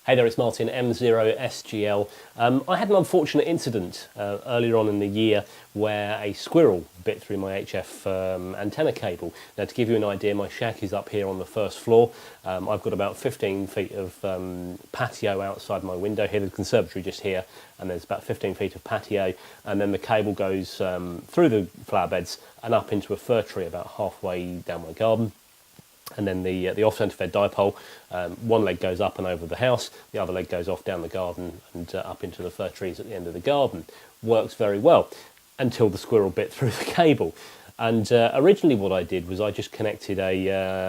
Hey there, it's Martin, M0SGL. I had an unfortunate incident earlier on in the year where a squirrel bit through my HF antenna cable. Now, to give you an idea, my shack is up here on the first floor. I've got about 15 feet of patio outside my window here, the conservatory just here, and there's about 15 feet of patio, and then the cable goes through the flower beds and up into a fir tree about halfway down my garden. And then the off-centre fed dipole, one leg goes up and over the house, the other leg goes off down the garden and up into the fir trees at the end of the garden. Works very well until the squirrel bit through the cable. And originally what I did was I just connected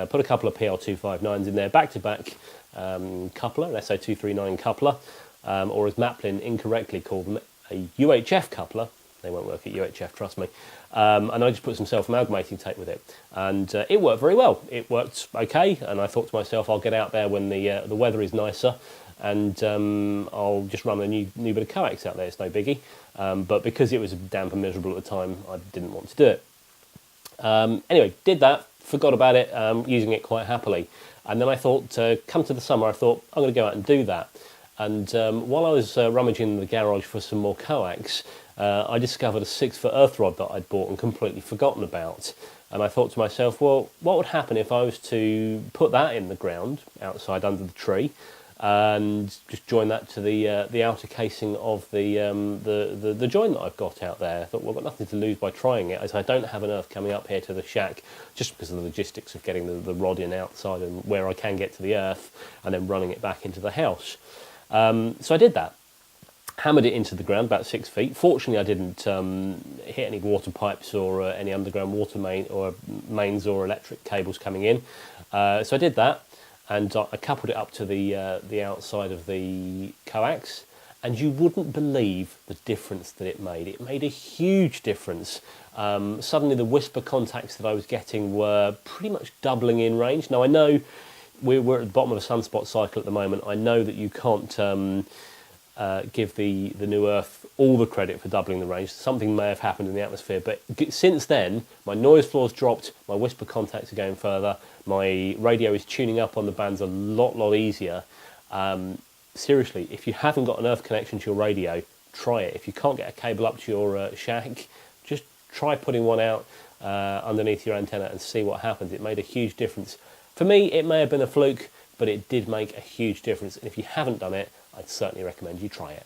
put a couple of PL259s in there, back-to-back coupler, an SO239 coupler, or as Maplin incorrectly called them, a UHF coupler. They won't work at UHF, trust me. And I just put some self-amalgamating tape with it, and it worked very well. It worked okay, and I thought to myself, I'll get out there when the weather is nicer, and I'll just run a new bit of coax out there. It's no biggie. But because it was damp and miserable at the time, I didn't want to do it. Anyway, did that, forgot about it, using it quite happily. And then I thought, come to the summer, I thought, I'm going to go out and do that. And while I was rummaging in the garage for some more coax, I discovered a 6-foot earth rod that I'd bought and completely forgotten about. And I thought to myself, well, what would happen if I was to put that in the ground outside under the tree and just join that to the outer casing of the joint that I've got out there? I thought, well, I've got nothing to lose by trying it, as I don't have an earth coming up here to the shack, just because of the logistics of getting the rod in outside and where I can get to the earth and then running it back into the house. So I did that. Hammered it into the ground about 6 feet. Fortunately, I didn't hit any water pipes or any underground water mains or electric cables coming in. So I did that, and I coupled it up to the outside of the coax, and you wouldn't believe the difference that it made. It made a huge difference. Suddenly, the whisper contacts that I was getting were pretty much doubling in range. Now, I know we're at the bottom of a sunspot cycle at the moment. I know that you can't give the new Earth all the credit for doubling the range. Something may have happened in the atmosphere, but since then, my noise floor's dropped, my whisper contacts are going further, my radio is tuning up on the bands a lot easier. Seriously, if you haven't got an Earth connection to your radio, try it. If you can't get a cable up to your shack, just try putting one out underneath your antenna and see what happens. It made a huge difference. For me, it may have been a fluke, but it did make a huge difference. And if you haven't done it, I'd certainly recommend you try it.